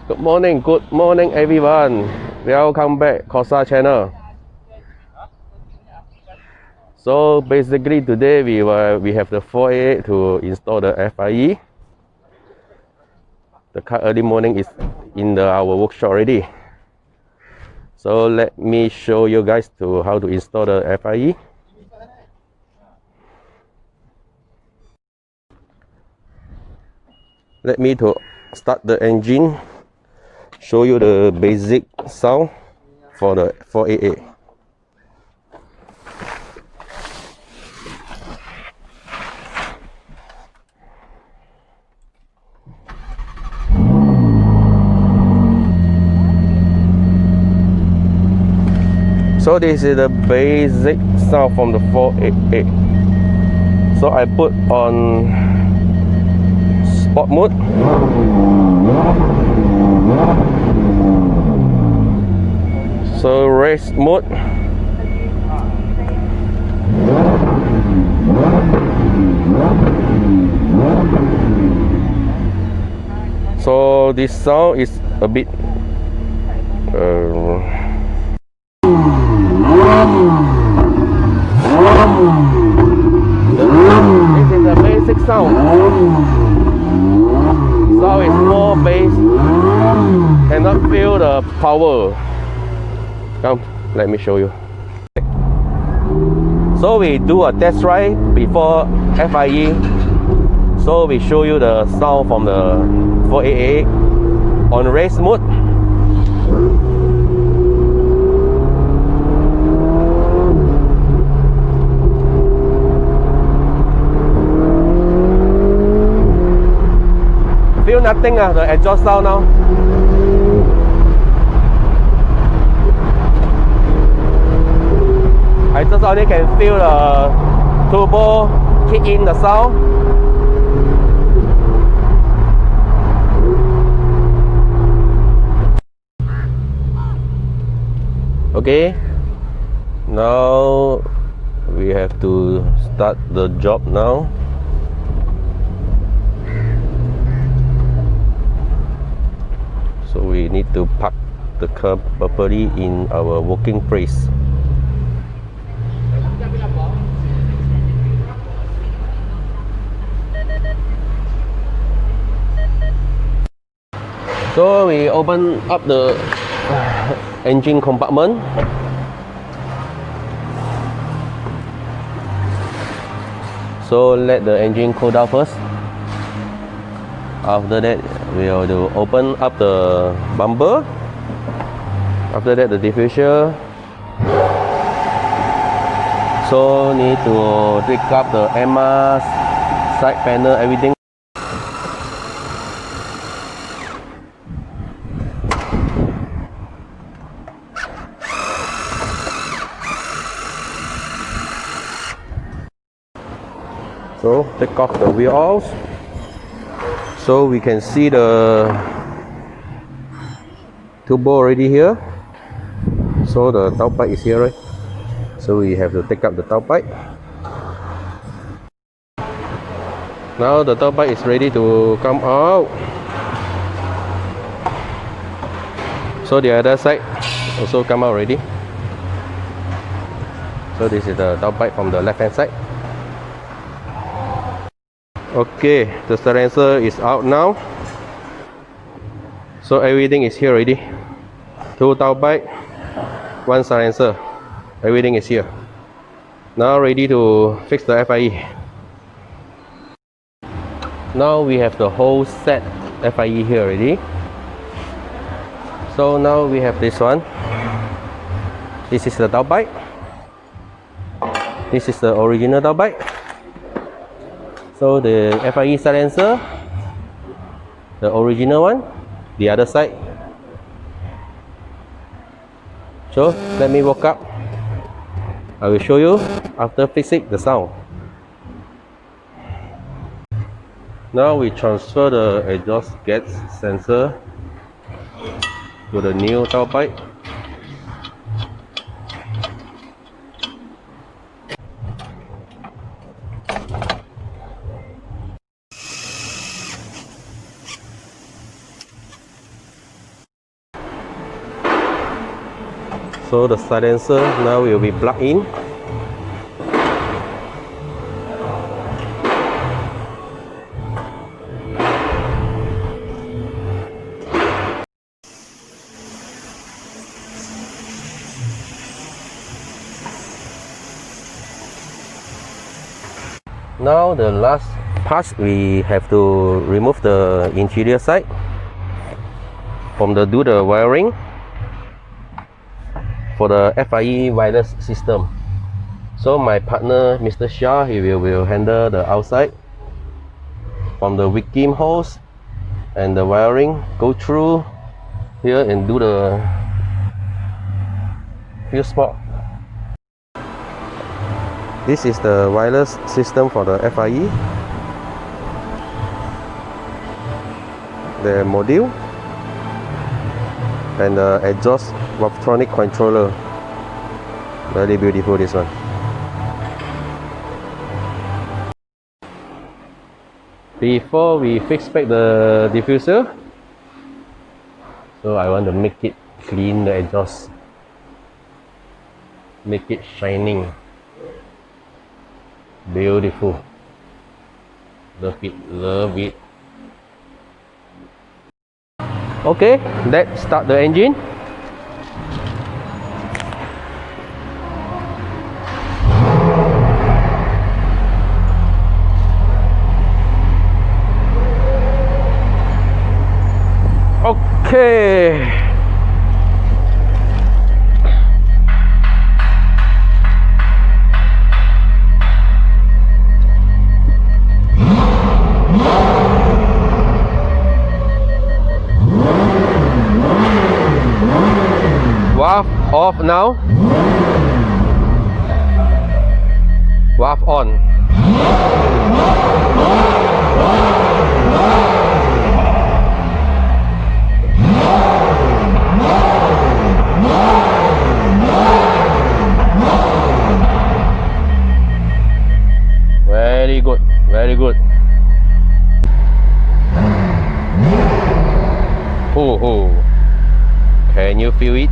Good morning everyone. Welcome back Corsa channel. So basically today we have the 488 to install the FIE. The car early morning is in our workshop already. So let me show you guys to how to install the FIE. Let me to start the engine. Show you the basic sound for the 488. So this is the basic sound from the 488. So I put on sport mode. So race mode. So this sound is a bit this is the basic sound. Sound is more bass. Cannot feel the power. Come, let me show you. So we do a test ride before FIE. So we show you the sound from the 488 on race mode. Feel nothing, the exhaust sound now. I just only can feel the turbo kick in the sound. Okay, now we have to start the job now. So we need to park the car properly in our working place. So we open up the engine compartment. So let the engine cool down first. After that, we will open up the bumper. After that, the diffuser. So need to take up the EMA side panel, everything. So take off the wheels. So we can see the turbo already here. So the tailpipe is here, right? So we have to take up the tailpipe. Now the tailpipe is ready to come out. So the other side also come out already. So this is the tailpipe from the left hand side. Okay, the silencer is out now. So everything is here already. 2 tailpipe, 1 silencer. Everything is here. Now ready to fix the FIE. Now we have the whole set FIE here already. So now we have this one. This is the tailpipe. This is the original tailpipe. So the FIE silencer, the original one, the other side. So let me walk up. I will show you after fixing the sound. Now we transfer the exhaust gas sensor to the new tailpipe. So the silencer now will be plugged in. Now the last part, we have to remove the interior side do the wiring for the FIE wireless system. So my partner Mr. Shah, he will handle the outside from the wicking hose and the wiring, go through here and do the fuse box. This is the wireless system for the FIE, the module, and the exhaust electronic controller. Very beautiful, this one. Before we fix back the diffuser, so I want to make it clean, the exhaust, make it shining. Beautiful. Love it, love it. Okay, let's start the engine. Okay. Valve off now. Valve on. Very good, very good. Oh, can you feel it?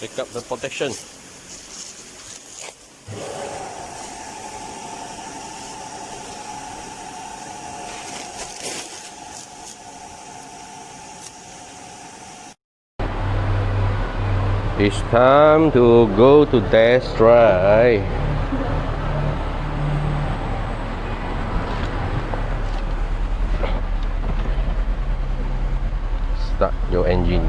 Pick up the protection. It's time to go to test drive. Start your engine.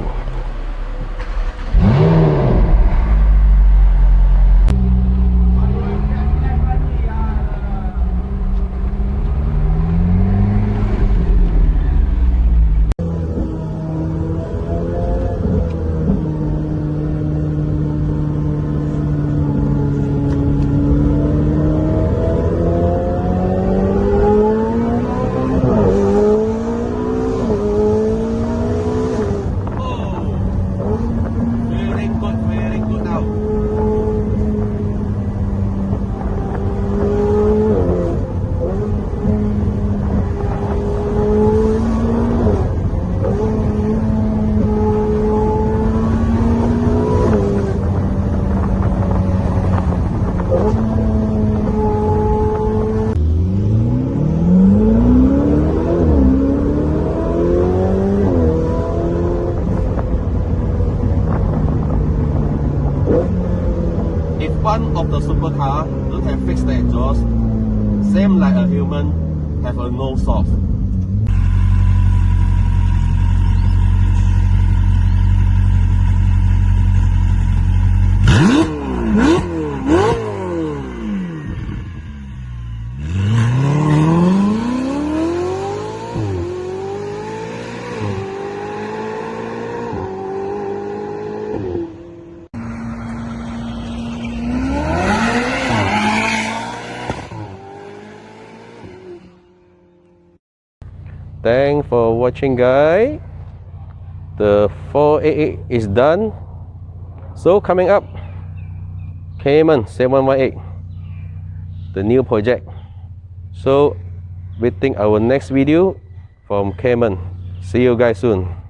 One of the supercar don't have fixed the exhaust, same like a human have a nose off. Thanks for watching, guys. The 488 is done. So coming up, Cayman 718, the new project. So waiting our next video from Cayman. See you guys soon.